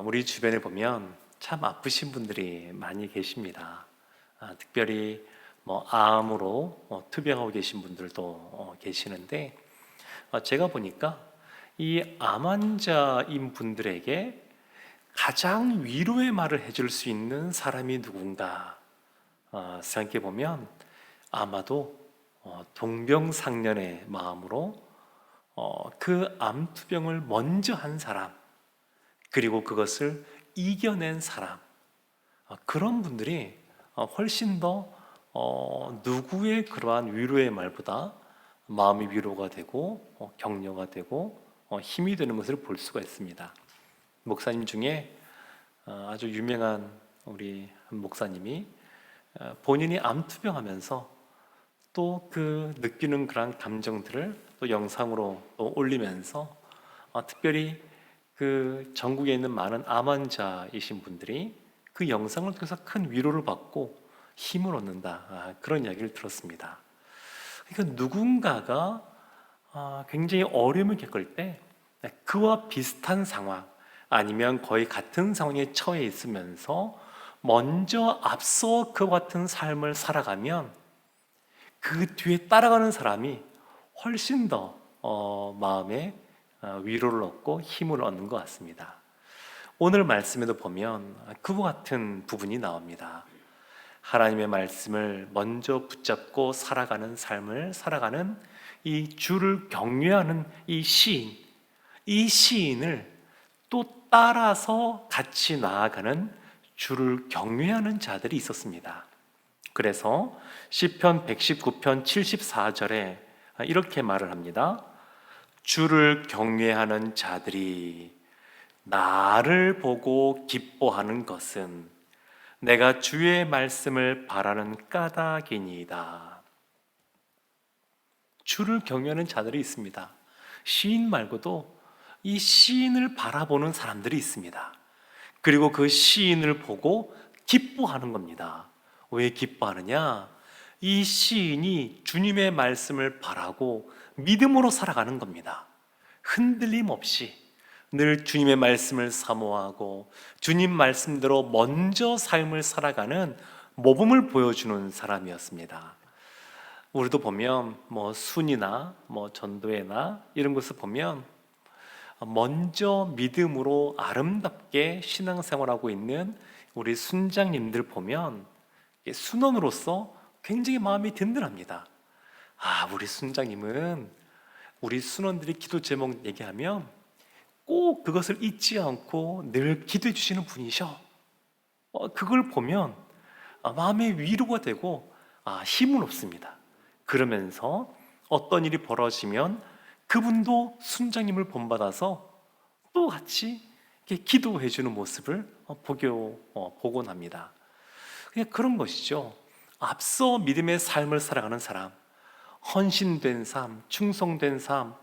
우리 주변에 보면 참 아프신 분들이 많이 계십니다. 특별히 암으로 투병하고 계신 분들도 계시는데, 제가 보니까 이 암 환자인 분들에게 가장 위로의 말을 해줄 수 있는 사람이 누군가 생각해 보면 아마도 동병상련의 마음으로 그 암투병을 먼저 한 사람, 그리고 그것을 이겨낸 사람, 그런 분들이 훨씬 더 누구의 그러한 위로의 말보다 마음의 위로가 되고 격려가 되고 힘이 되는 것을 볼 수가 있습니다. 목사님 중에 아주 유명한 우리 한 목사님이 본인이 암투병하면서 또 그 느끼는 그런 감정들을 또 영상으로 또 올리면서 특별히 그 전국에 있는 많은 암 환자이신 분들이 그 영상을 통해서 큰 위로를 받고 힘을 얻는다, 그런 이야기를 들었습니다. 그러니까 누군가가 굉장히 어려움을 겪을 때 그와 비슷한 상황 아니면 거의 같은 상황에 처해 있으면서 먼저 앞서 그와 같은 삶을 살아가면 그 뒤에 따라가는 사람이 훨씬 더 마음에 위로를 얻고 힘을 얻는 것 같습니다. 오늘 말씀에도 보면 그와 같은 부분이 나옵니다. 하나님의 말씀을 먼저 붙잡고 살아가는 삶을 살아가는 이 주를 경외하는 이 시인을 또 따라서 같이 나아가는 주를 경외하는 자들이 있었습니다. 그래서 시편 119편 74절에 이렇게 말을 합니다. 주를 경외하는 자들이 나를 보고 기뻐하는 것은 내가 주의 말씀을 바라는 까닭이니이다. 주를 경외하는 자들이 있습니다. 시인 말고도 이 시인을 바라보는 사람들이 있습니다. 그리고 그 시인을 보고 기뻐하는 겁니다. 왜 기뻐하느냐? 이 시인이 주님의 말씀을 바라고 믿음으로 살아가는 겁니다. 흔들림 없이 늘 주님의 말씀을 사모하고 주님 말씀대로 먼저 삶을 살아가는 모범을 보여주는 사람이었습니다. 우리도 보면 순이나 전도회나 이런 것을 보면 먼저 믿음으로 아름답게 신앙생활하고 있는 우리 순장님들 보면 순원으로서 굉장히 마음이 든든합니다. 우리 순장님은 우리 순원들이 기도 제목 얘기하면 꼭 그것을 잊지 않고 늘 기도해 주시는 분이셔. 그걸 보면 마음의 위로가 되고 힘은 없습니다. 그러면서 어떤 일이 벌어지면 그분도 순장님을 본받아서 또 같이 기도해 주는 모습을 보곤 합니다. 그냥 그런 것이죠. 앞서 믿음의 삶을 살아가는 사람, 헌신된 삶, 충성된 삶,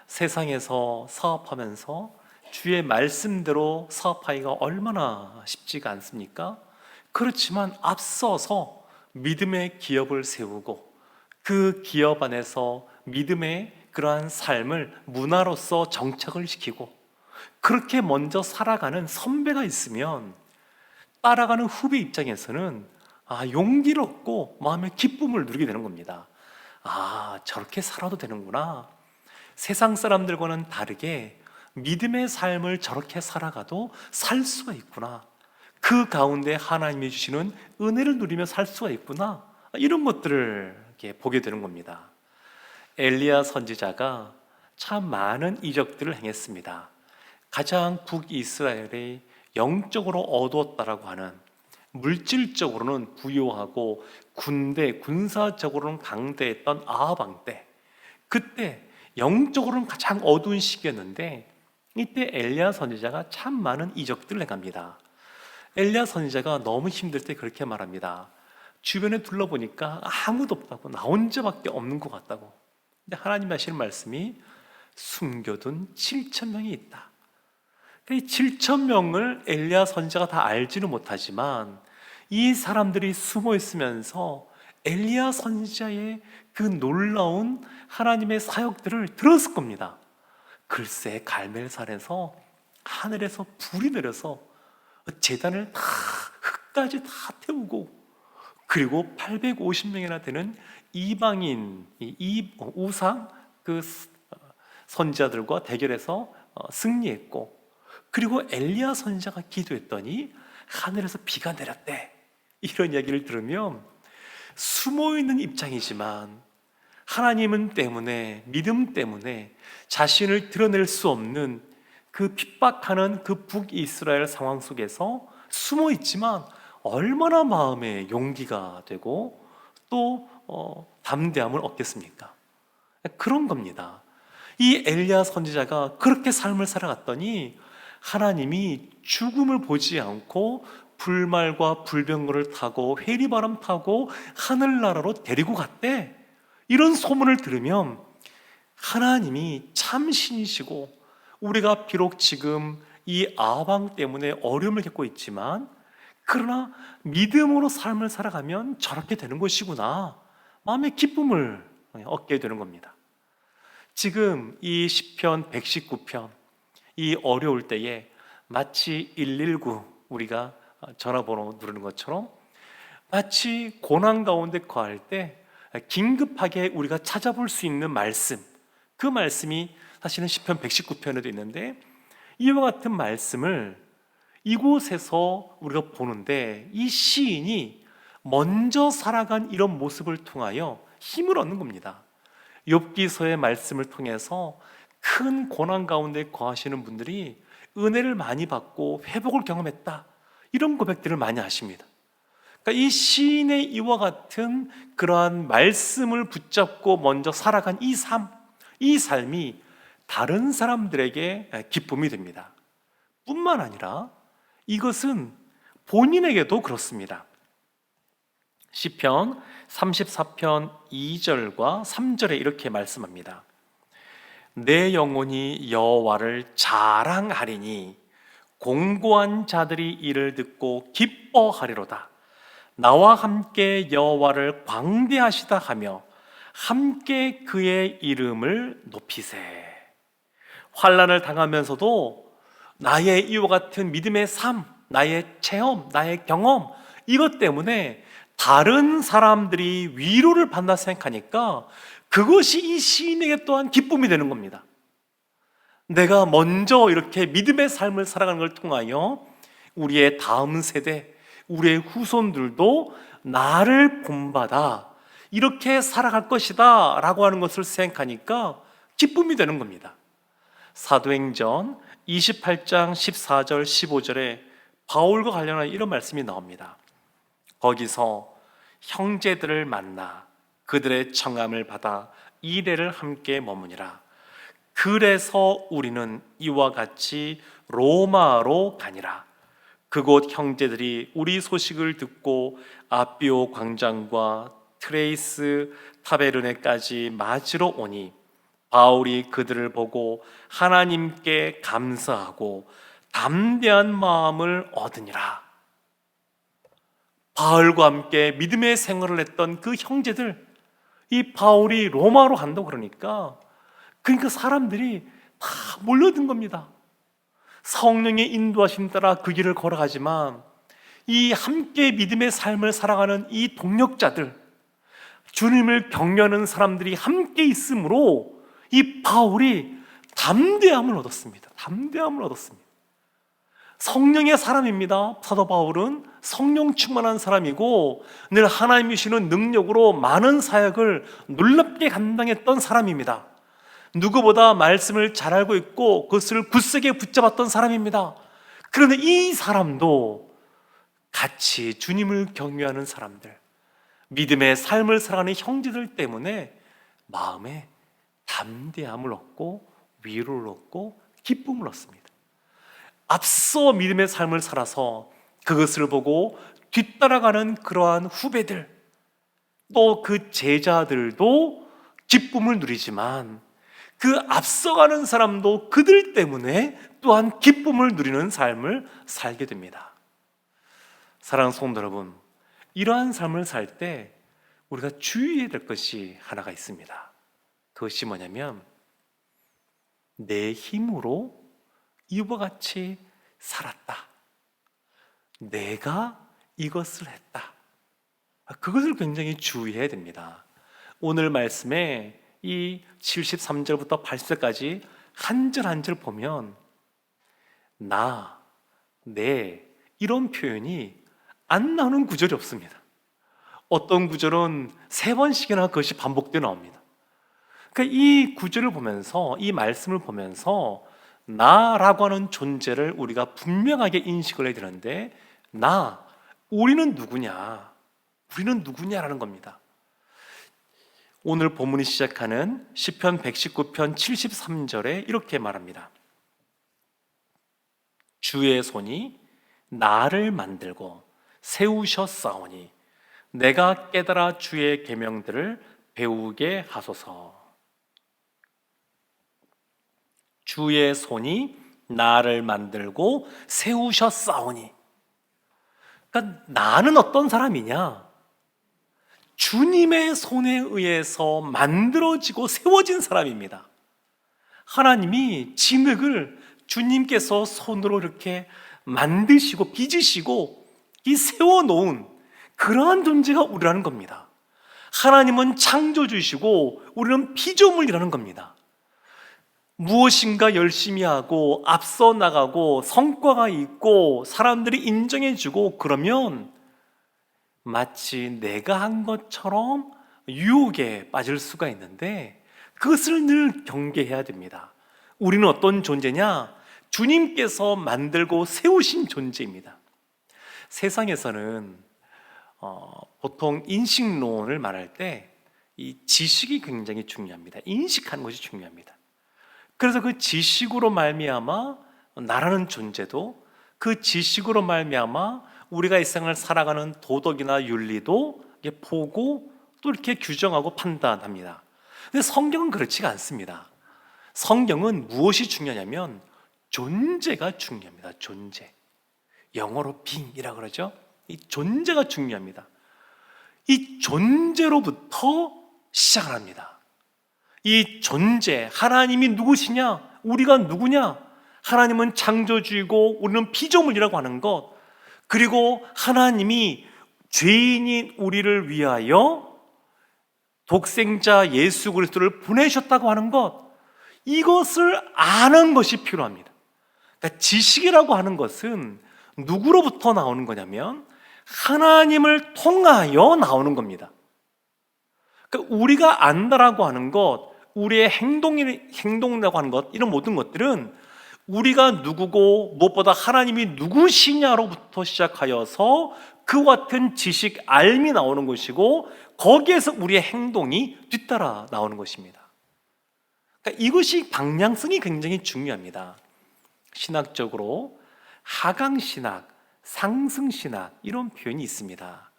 세상에서 사업하면서 주의 말씀대로 사업하기가 얼마나 쉽지가 않습니까? 그렇지만 앞서서 믿음의 기업을 세우고 그 기업 안에서 믿음의 그러한 삶을 문화로서 정착을 시키고 그렇게 먼저 살아가는 선배가 있으면 따라가는 후배 입장에서는 용기를 얻고 마음의 기쁨을 누리게 되는 겁니다. 저렇게 살아도 되는구나. 세상 사람들과는 다르게 믿음의 삶을 저렇게 살아가도 살 수가 있구나. 그 가운데 하나님이 주시는 은혜를 누리며 살 수가 있구나. 이런 것들을 이렇게 보게 되는 겁니다. 엘리야 선지자가 참 많은 이적들을 행했습니다. 가장 북이스라엘이 영적으로 어두웠다라고 하는, 물질적으로는 부유하고 군사적으로는 강대했던 아합 왕 때, 그때 영적으로는 가장 어두운 시기였는데 이때 엘리야 선지자가 참 많은 이적들을 행합니다. 엘리야 선지자가 너무 힘들 때 그렇게 말합니다. 주변에 둘러보니까 아무도 없다고, 나 혼자밖에 없는 것 같다고. 근데 하나님 하시는 말씀이 숨겨둔 7천 명이 있다. 이 7천 명을 엘리야 선지자가 다 알지는 못하지만 이 사람들이 숨어 있으면서 엘리야 선지자의 그 놀라운 하나님의 사역들을 들었을 겁니다. 글쎄 갈멜산에서 하늘에서 불이 내려서 제단을 다 흙까지 다 태우고, 그리고 850명이나 되는 이방인 우상 선지자들과 대결해서 승리했고, 그리고 엘리야 선지자가 기도했더니 하늘에서 비가 내렸대. 이런 이야기를 들으면 숨어있는 입장이지만 하나님은 때문에, 믿음 때문에 자신을 드러낼 수 없는 그 핍박하는 그 북이스라엘 상황 속에서 숨어 있지만 얼마나 마음에 용기가 되고 또 담대함을 얻겠습니까? 그런 겁니다. 이 엘리야 선지자가 그렇게 삶을 살아갔더니 하나님이 죽음을 보지 않고 불말과 불병거를 타고 회리바람 타고 하늘나라로 데리고 갔대. 이런 소문을 들으면 하나님이 참 신이시고, 우리가 비록 지금 이 아방 때문에 어려움을 겪고 있지만 그러나 믿음으로 삶을 살아가면 저렇게 되는 것이구나, 마음의 기쁨을 얻게 되는 겁니다. 지금 이 시편 119편, 이 어려울 때에 마치 119 우리가 전화번호 누르는 것처럼 마치 고난 가운데 거할 때 긴급하게 우리가 찾아볼 수 있는 말씀, 그 말씀이 사실은 시편 119편에도 있는데, 이와 같은 말씀을 이곳에서 우리가 보는데 이 시인이 먼저 살아간 이런 모습을 통하여 힘을 얻는 겁니다. 욥기서의 말씀을 통해서 큰 고난 가운데 거하시는 분들이 은혜를 많이 받고 회복을 경험했다, 이런 고백들을 많이 하십니다. 그러니까 이 시인의 이와 같은 그러한 말씀을 붙잡고 먼저 살아간 이 삶이 다른 사람들에게 기쁨이 됩니다. 뿐만 아니라 이것은 본인에게도 그렇습니다. 시편 34편 2절과 3절에 이렇게 말씀합니다. 내 영혼이 여호와를 자랑하리니 공고한 자들이 이를 듣고 기뻐하리로다. 나와 함께 여호와를 광대하시다 하며 함께 그의 이름을 높이세. 환난을 당하면서도 나의 이와 같은 믿음의 삶, 나의 체험, 나의 경험, 이것 때문에 다른 사람들이 위로를 받나 생각하니까 그것이 이 시인에게 또한 기쁨이 되는 겁니다. 내가 먼저 이렇게 믿음의 삶을 살아가는 걸 통하여 우리의 다음 세대, 우리의 후손들도 나를 본받아 이렇게 살아갈 것이다 라고 하는 것을 생각하니까 기쁨이 되는 겁니다. 사도행전 28장 14절 15절에 바울과 관련한 이런 말씀이 나옵니다. 거기서 형제들을 만나 그들의 청함을 받아 이레를 함께 머무니라. 그래서 우리는 이와 같이 로마로 가니라. 그곳 형제들이 우리 소식을 듣고 아비오 광장과 트레이스 타베르네까지 맞으러 오니 바울이 그들을 보고 하나님께 감사하고 담대한 마음을 얻으니라. 바울과 함께 믿음의 생활을 했던 그 형제들, 이 바울이 로마로 간다고 그러니까 사람들이 다 몰려든 겁니다. 성령의 인도하심 따라 그 길을 걸어가지만 이 함께 믿음의 삶을 살아가는 이 동력자들, 주님을 경외하는 사람들이 함께 있으므로 이 바울이 담대함을 얻었습니다. 담대함을 얻었습니다. 성령의 사람입니다. 사도 바울은 성령 충만한 사람이고 늘 하나님이 주시는 능력으로 많은 사역을 놀랍게 감당했던 사람입니다. 누구보다 말씀을 잘 알고 있고 그것을 굳세게 붙잡았던 사람입니다. 그런데 이 사람도 같이 주님을 경외하는 사람들, 믿음의 삶을 살아가는 형제들 때문에 마음에 담대함을 얻고 위로를 얻고 기쁨을 얻습니다. 앞서 믿음의 삶을 살아서 그것을 보고 뒤따라가는 그러한 후배들, 또 그 제자들도 기쁨을 누리지만 그 앞서가는 사람도 그들 때문에 또한 기쁨을 누리는 삶을 살게 됩니다. 사랑하는 성도 여러분, 이러한 삶을 살 때 우리가 주의해야 될 것이 하나가 있습니다. 그것이 뭐냐면 내 힘으로 이와 같이 살았다. 내가 이것을 했다. 그것을 굉장히 주의해야 됩니다. 오늘 말씀에 이 73절부터 80절까지 한 절 한 절 보면 나, 내 이런 표현이 안 나오는 구절이 없습니다. 어떤 구절은 3번씩이나 그것이 반복되어 나옵니다. 그러니까 이 구절을 보면서, 이 말씀을 보면서 나라고 하는 존재를 우리가 분명하게 인식을 해야 되는데, 우리는 누구냐? 우리는 누구냐라는 겁니다. 오늘 본문이 시작하는 시편 119편 73절에 이렇게 말합니다. 주의 손이 나를 만들고 세우셨사오니 내가 깨달아 주의 계명들을 배우게 하소서. 주의 손이 나를 만들고 세우셨사오니, 그러니까 나는 어떤 사람이냐? 주님의 손에 의해서 만들어지고 세워진 사람입니다. 하나님이 진흙을 주님께서 손으로 이렇게 만드시고 빚으시고 이 세워놓은 그러한 존재가 우리라는 겁니다. 하나님은 창조주시고 우리는 피조물이라는 겁니다. 무엇인가 열심히 하고 앞서 나가고 성과가 있고 사람들이 인정해주고 그러면 마치 내가 한 것처럼 유혹에 빠질 수가 있는데, 그것을 늘 경계해야 됩니다. 우리는 어떤 존재냐? 주님께서 만들고 세우신 존재입니다. 세상에서는 보통 인식론을 말할 때 이 지식이 굉장히 중요합니다. 인식하는 것이 중요합니다. 그래서 그 지식으로 말미암아 나라는 존재도, 그 지식으로 말미암아 우리가 이 세상을 살아가는 도덕이나 윤리도 보고 또 이렇게 규정하고 판단합니다. 근데 성경은 그렇지가 않습니다. 성경은 무엇이 중요하냐면 존재가 중요합니다. 존재. 영어로 being이라고 그러죠. 이 존재가 중요합니다. 이 존재로부터 시작을 합니다. 이 존재, 하나님이 누구시냐? 우리가 누구냐? 하나님은 창조주이고 우리는 피조물이라고 하는 것, 그리고 하나님이 죄인인 우리를 위하여 독생자 예수 그리스도를 보내셨다고 하는 것, 이것을 아는 것이 필요합니다. 그러니까 지식이라고 하는 것은 누구로부터 나오는 거냐면 하나님을 통하여 나오는 겁니다. 그러니까 우리가 안다라고 하는 것, 우리의 행동이라고 하는 것, 이런 모든 것들은 우리가 누구고 무엇보다 하나님이 누구시냐로부터 시작하여서 그와 같은 지식, 알미 나오는 것이고, 거기에서 우리의 행동이 뒤따라 나오는 것입니다. 그러니까 이것이 방향성이 굉장히 중요합니다. 신학적으로 하강신학, 상승신학 이런 표현이 있습니다.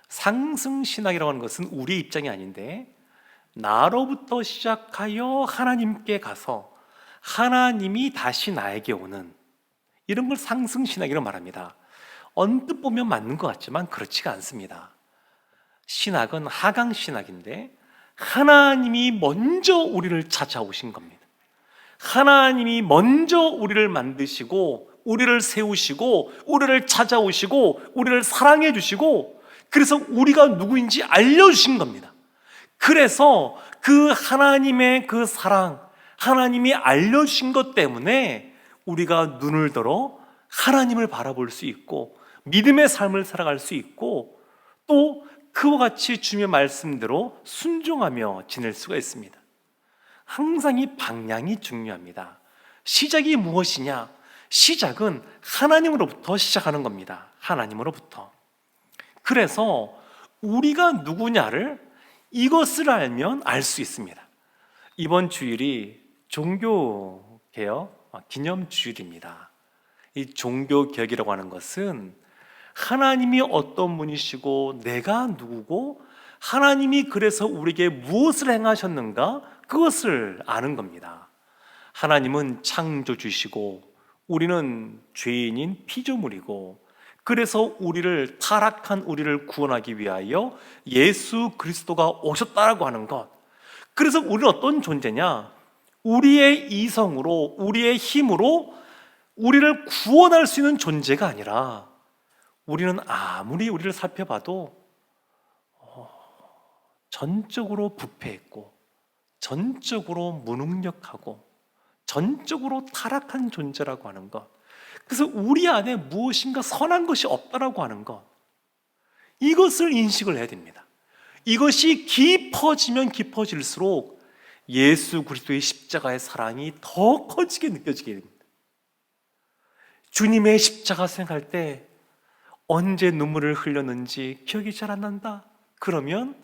상승신학이라고 하는 것은 우리의 입장이 아닌데 나로부터 시작하여 하나님께 가서 하나님이 다시 나에게 오는, 이런 걸 상승신학이라고 말합니다. 언뜻 보면 맞는 것 같지만 그렇지가 않습니다. 신학은 하강신학인데 하나님이 먼저 우리를 찾아오신 겁니다. 하나님이 먼저 우리를 만드시고 우리를 세우시고 우리를 찾아오시고 우리를 사랑해 주시고, 그래서 우리가 누구인지 알려주신 겁니다. 그래서 그 하나님의 그 사랑, 하나님이 알려주신 것 때문에 우리가 눈을 들어 하나님을 바라볼 수 있고 믿음의 삶을 살아갈 수 있고, 또 그와 같이 주님의 말씀대로 순종하며 지낼 수가 있습니다. 항상 이 방향이 중요합니다. 시작이 무엇이냐? 시작은 하나님으로부터 시작하는 겁니다. 하나님으로부터. 그래서 우리가 누구냐를 이것을 알면 알 수 있습니다. 이번 주일이 종교개혁 기념주일입니다. 이 종교개혁이라고 하는 것은 하나님이 어떤 분이시고 내가 누구고 하나님이 그래서 우리에게 무엇을 행하셨는가, 그것을 아는 겁니다. 하나님은 창조주시고 우리는 죄인인 피조물이고, 그래서 우리를, 타락한 우리를 구원하기 위하여 예수 그리스도가 오셨다라고 하는 것. 그래서 우리는 어떤 존재냐? 우리의 이성으로, 우리의 힘으로 우리를 구원할 수 있는 존재가 아니라 우리는 아무리 우리를 살펴봐도 전적으로 부패했고 전적으로 무능력하고 전적으로 타락한 존재라고 하는 것, 그래서 우리 안에 무엇인가 선한 것이 없다라고 하는 것, 이것을 인식을 해야 됩니다. 이것이 깊어지면 깊어질수록 예수 그리스도의 십자가의 사랑이 더 커지게 느껴지게 됩니다. 주님의 십자가 생각할 때 언제 눈물을 흘렸는지 기억이 잘 안 난다? 그러면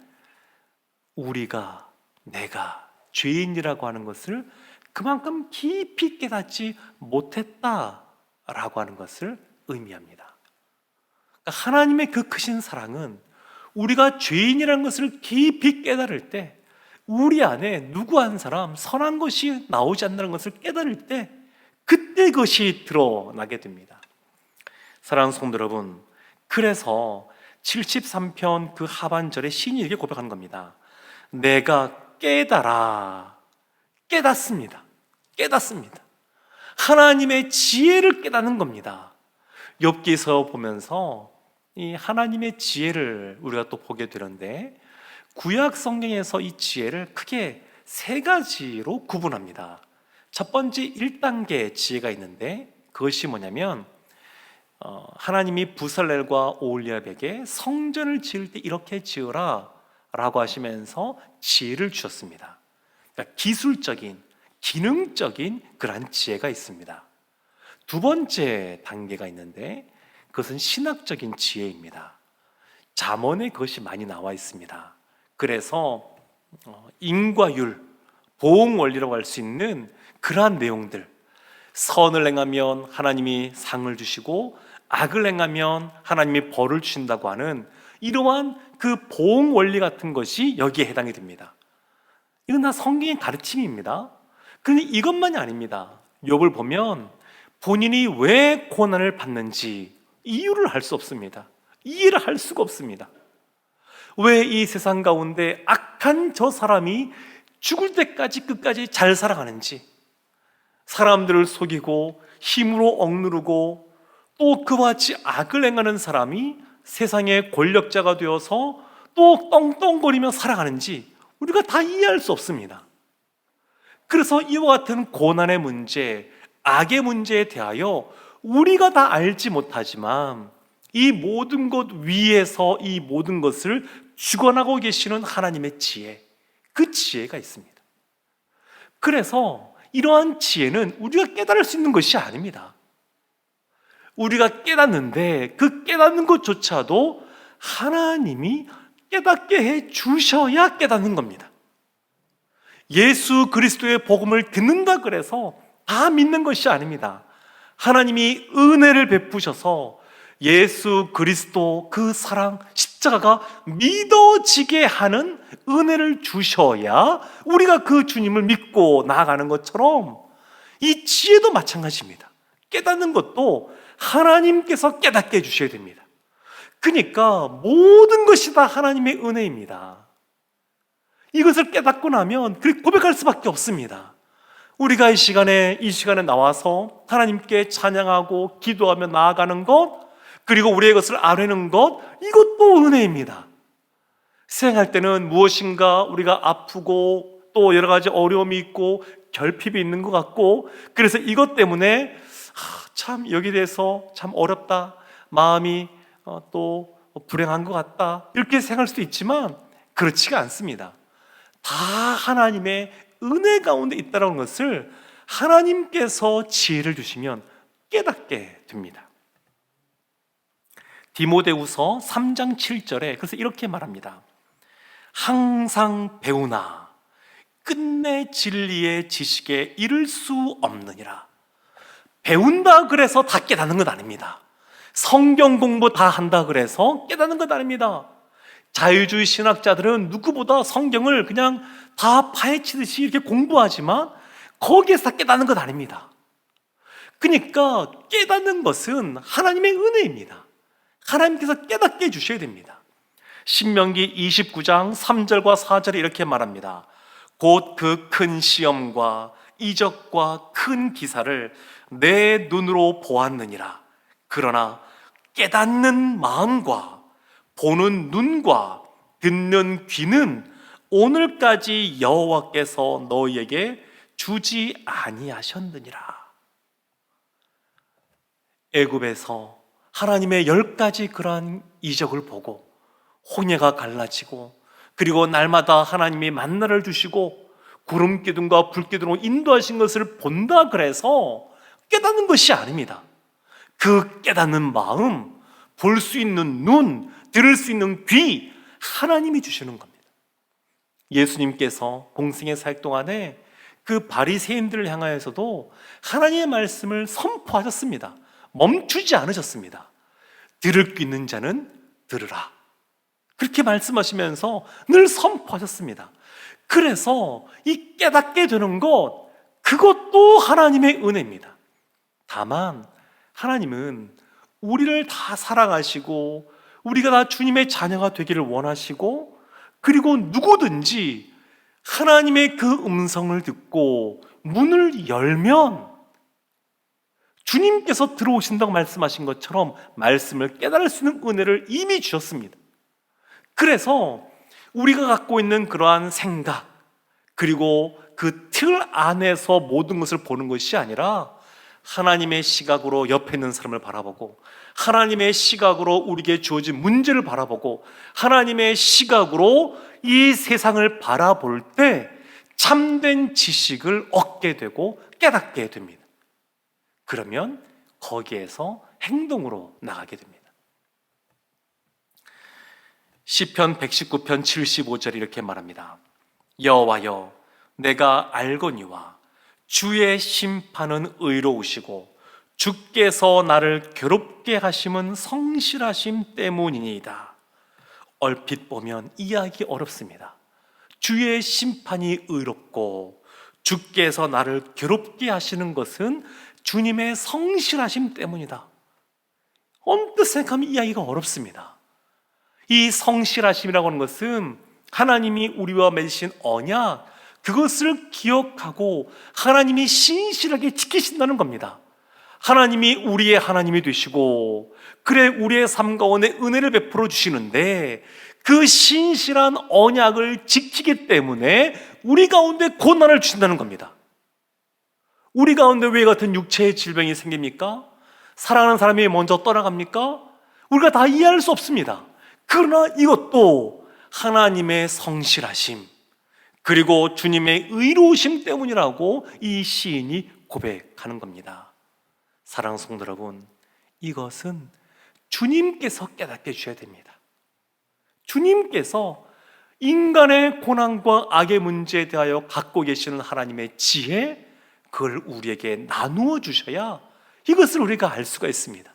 내가 죄인이라고 하는 것을 그만큼 깊이 깨닫지 못했다라고 하는 것을 의미합니다. 그러니까 하나님의 그 크신 사랑은 우리가 죄인이라는 것을 깊이 깨달을 때, 우리 안에 누구 한 사람 선한 것이 나오지 않는다는 것을 깨달을 때, 그때 그것이 드러나게 됩니다. 사랑하는 성도 여러분, 그래서 73편 그 하반절에 시인이 이렇게 고백하는 겁니다. 내가 깨닫습니다. 하나님의 지혜를 깨닫는 겁니다. 욥기서 보면서 이 하나님의 지혜를 우리가 또 보게 되는데, 구약 성경에서 이 지혜를 크게 세 가지로 구분합니다. 첫 번째 1단계 지혜가 있는데, 그것이 뭐냐면 하나님이 부살렐과 오홀리압에게 성전을 지을 때 이렇게 지으라 라고 하시면서 지혜를 주셨습니다. 그러니까 기술적인, 기능적인 그러한 지혜가 있습니다. 두 번째 단계가 있는데, 그것은 신학적인 지혜입니다. 잠언에 그것이 많이 나와 있습니다. 그래서 인과율, 보응원리라고 할 수 있는 그러한 내용들, 선을 행하면 하나님이 상을 주시고 악을 행하면 하나님이 벌을 주신다고 하는 이러한 그 보응원리 같은 것이 여기에 해당이 됩니다. 이건 다 성경의 가르침입니다. 그런데 이것만이 아닙니다. 욥을 보면 본인이 왜 고난을 받는지 이유를 알 수 없습니다. 이해를 할 수가 없습니다. 왜 이 세상 가운데 악한 저 사람이 죽을 때까지 끝까지 잘 살아가는지, 사람들을 속이고 힘으로 억누르고 또 그와 같이 악을 행하는 사람이 세상의 권력자가 되어서 또 떵떵거리며 살아가는지 우리가 다 이해할 수 없습니다. 그래서 이와 같은 고난의 문제, 악의 문제에 대하여 우리가 다 알지 못하지만 이 모든 것 위에서 이 모든 것을 주관하고 계시는 하나님의 지혜, 그 지혜가 있습니다. 그래서 이러한 지혜는 우리가 깨달을 수 있는 것이 아닙니다. 우리가 깨닫는데 그 깨닫는 것조차도 하나님이 깨닫게 해 주셔야 깨닫는 겁니다. 예수 그리스도의 복음을 듣는다 그래서 다 믿는 것이 아닙니다. 하나님이 은혜를 베푸셔서 예수 그리스도 그 사랑, 십자가가 믿어지게 하는 은혜를 주셔야 우리가 그 주님을 믿고 나아가는 것처럼 이 지혜도 마찬가지입니다. 깨닫는 것도 하나님께서 깨닫게 해주셔야 됩니다. 그러니까 모든 것이 다 하나님의 은혜입니다. 이것을 깨닫고 나면 그렇게 고백할 수밖에 없습니다. 우리가 이 시간에 나와서 하나님께 찬양하고 기도하며 나아가는 것, 그리고 우리의 것을 아뢰는 것, 이것도 은혜입니다. 수행할 때는 무엇인가 우리가 아프고 또 여러 가지 어려움이 있고 결핍이 있는 것 같고, 그래서 이것 때문에 참 여기에 대해서 참 어렵다, 마음이 또 불행한 것 같다, 이렇게 생각할 수도 있지만 그렇지가 않습니다. 다 하나님의 은혜 가운데 있다는 것을 하나님께서 지혜를 주시면 깨닫게 됩니다. 디모데후서 3장 7절에 그래서 이렇게 말합니다. 항상 배우나 끝내 진리의 지식에 이를 수 없느니라. 배운다 그래서 다 깨닫는 것 아닙니다. 성경 공부 다 한다 그래서 깨닫는 것 아닙니다. 자유주의 신학자들은 누구보다 성경을 그냥 다 파헤치듯이 이렇게 공부하지만 거기에서 다 깨닫는 것 아닙니다. 그러니까 깨닫는 것은 하나님의 은혜입니다. 하나님께서 깨닫게 해주셔야 됩니다. 신명기 29장 3절과 4절에 이렇게 말합니다. 곧 그 큰 시험과 이적과 큰 기사를 내 눈으로 보았느니라. 그러나 깨닫는 마음과 보는 눈과 듣는 귀는 오늘까지 여호와께서 너희에게 주지 아니하셨느니라. 애굽에서 하나님의 10가지 그러한 이적을 보고 홍해가 갈라지고, 그리고 날마다 하나님이 만나를 주시고 구름 기둥과 불 기둥으로 인도하신 것을 본다 그래서 깨닫는 것이 아닙니다. 그 깨닫는 마음, 볼 수 있는 눈, 들을 수 있는 귀, 하나님이 주시는 겁니다. 예수님께서 공생의 사역 동안에 그 바리새인들을 향하여서도 하나님의 말씀을 선포하셨습니다. 멈추지 않으셨습니다. 들을 귀 있는 자는 들으라, 그렇게 말씀하시면서 늘 선포하셨습니다. 그래서 이 깨닫게 되는 것, 그것도 하나님의 은혜입니다. 다만 하나님은 우리를 다 사랑하시고 우리가 다 주님의 자녀가 되기를 원하시고, 그리고 누구든지 하나님의 그 음성을 듣고 문을 열면 주님께서 들어오신다고 말씀하신 것처럼 말씀을 깨달을 수 있는 은혜를 이미 주셨습니다. 그래서 우리가 갖고 있는 그러한 생각, 그리고 그 틀 안에서 모든 것을 보는 것이 아니라 하나님의 시각으로 옆에 있는 사람을 바라보고, 하나님의 시각으로 우리에게 주어진 문제를 바라보고, 하나님의 시각으로 이 세상을 바라볼 때 참된 지식을 얻게 되고 깨닫게 됩니다. 그러면 거기에서 행동으로 나가게 됩니다. 시편 119편 75절 이렇게 말합니다. 여호와여, 내가 알거니와 주의 심판은 의로우시고 주께서 나를 괴롭게 하심은 성실하심 때문이니이다. 얼핏 보면 이해하기 어렵습니다. 주의 심판이 의롭고 주께서 나를 괴롭게 하시는 것은 주님의 성실하심 때문이다. 언뜻 생각하면 이해하기가 어렵습니다. 이 성실하심이라고 하는 것은 하나님이 우리와 맺으신 언약, 그것을 기억하고 하나님이 신실하게 지키신다는 겁니다. 하나님이 우리의 하나님이 되시고, 그래 우리의 삶 가운데 은혜를 베풀어 주시는데, 그 신실한 언약을 지키기 때문에 우리 가운데 고난을 주신다는 겁니다. 우리 가운데 왜 같은 육체의 질병이 생깁니까? 사랑하는 사람이 먼저 떠나갑니까? 우리가 다 이해할 수 없습니다. 그러나 이것도 하나님의 성실하심, 그리고 주님의 의로우심 때문이라고 이 시인이 고백하는 겁니다. 사랑하는 성도 여러분, 이것은 주님께서 깨닫게 해주셔야 됩니다. 주님께서 인간의 고난과 악의 문제에 대하여 갖고 계시는 하나님의 지혜, 그걸 우리에게 나누어 주셔야 이것을 우리가 알 수가 있습니다.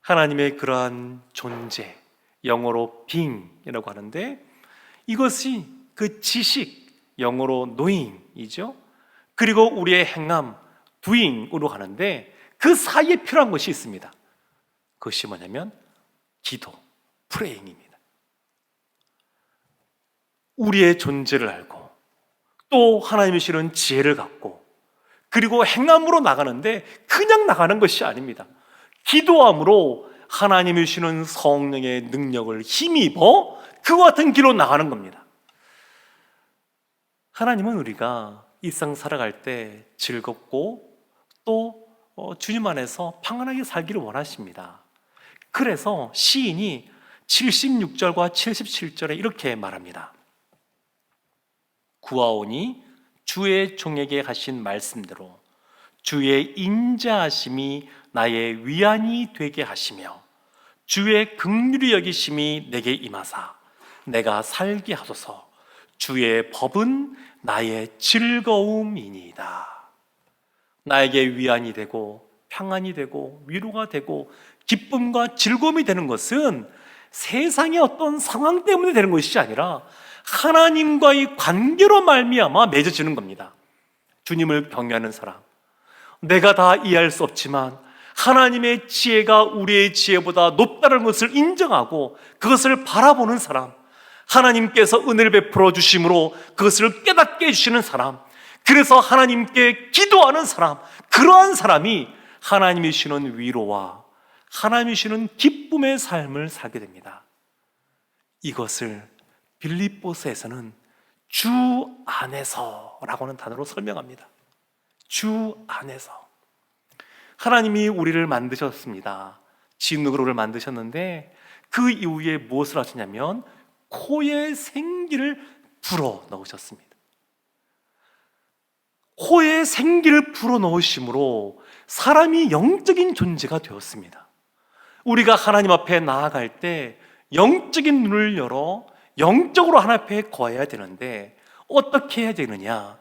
하나님의 그러한 존재, 영어로 being이라고 하는데, 이것이 그 지식, 영어로 knowing이죠. 그리고 우리의 행함, doing으로 가는데, 그 사이에 필요한 것이 있습니다. 그것이 뭐냐면 기도, praying입니다. 우리의 존재를 알고 또 하나님이 주시는 지혜를 갖고, 그리고 행함으로 나가는데 그냥 나가는 것이 아닙니다. 기도함으로 하나님이 주시는 성령의 능력을 힘입어 그와 같은 길로 나가는 겁니다. 하나님은 우리가 일상 살아갈 때 즐겁고 또 주님 안에서 평안하게 살기를 원하십니다. 그래서 시인이 76절과 77절에 이렇게 말합니다. 구하오니 주의 종에게 하신 말씀대로 주의 인자하심이 나의 위안이 되게 하시며 주의 긍휼히 여기심이 내게 임하사 내가 살게 하소서. 주의 법은 나의 즐거움이니이다. 나에게 위안이 되고 평안이 되고 위로가 되고 기쁨과 즐거움이 되는 것은 세상의 어떤 상황 때문에 되는 것이 아니라 하나님과의 관계로 말미암아 맺어지는 겁니다. 주님을 경외하는 사람, 내가 다 이해할 수 없지만 하나님의 지혜가 우리의 지혜보다 높다는 것을 인정하고 그것을 바라보는 사람, 하나님께서 은혜를 베풀어 주심으로 그것을 깨닫게 해주시는 사람, 그래서 하나님께 기도하는 사람, 그러한 사람이 하나님이 주시는 위로와 하나님이 주시는 기쁨의 삶을 살게 됩니다. 이것을 빌립보서에서는 주 안에서라고 하는 단어로 설명합니다. 주 안에서. 하나님이 우리를 만드셨습니다. 진흙으로 우리를 만드셨는데 그 이후에 무엇을 하셨냐면 코에 생기를 불어 넣으셨습니다. 코에 생기를 불어 넣으심으로 사람이 영적인 존재가 되었습니다. 우리가 하나님 앞에 나아갈 때 영적인 눈을 열어 영적으로 하나님 앞에 거해야 되는데 어떻게 해야 되느냐?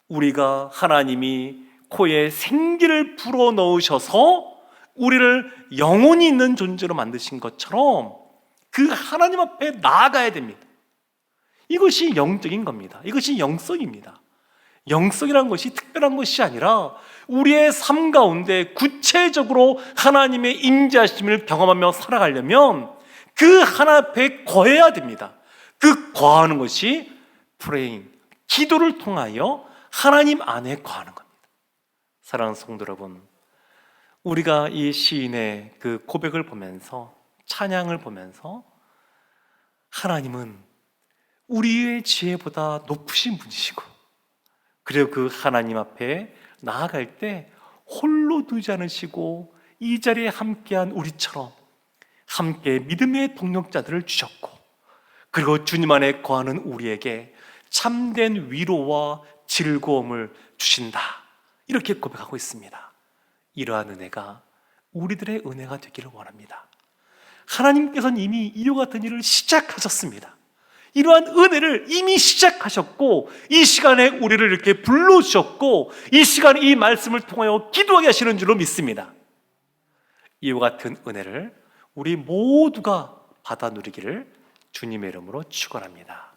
우리가 하나님이 코에 생기를 불어 넣으셔서 우리를 영혼이 있는 존재로 만드신 것처럼 그 하나님 앞에 나아가야 됩니다. 이것이 영적인 겁니다. 이것이 영성입니다. 영성이라는 것이 특별한 것이 아니라 우리의 삶 가운데 구체적으로 하나님의 임재하심을 경험하며 살아가려면 그 하나님 앞에 거해야 됩니다. 그 거하는 것이 프레잉, 기도를 통하여 하나님 안에 거하는 겁니다. 사랑하는 성도 여러분, 우리가 이 시인의 그 고백을 보면서, 찬양을 보면서 하나님은 우리의 지혜보다 높으신 분이시고, 그리고 그 하나님 앞에 나아갈 때 홀로 두지 않으시고 이 자리에 함께한 우리처럼 함께 믿음의 동력자들을 주셨고, 그리고 주님 안에 거하는 우리에게 참된 위로와 즐거움을 주신다, 이렇게 고백하고 있습니다. 이러한 은혜가 우리들의 은혜가 되기를 원합니다. 하나님께서는 이미 이와 같은 일을 시작하셨습니다. 이러한 은혜를 이미 시작하셨고 이 시간에 우리를 이렇게 불러주셨고 이 시간에 이 말씀을 통하여 기도하게 하시는 줄로 믿습니다. 이와 같은 은혜를 우리 모두가 받아 누리기를 주님의 이름으로 축원합니다.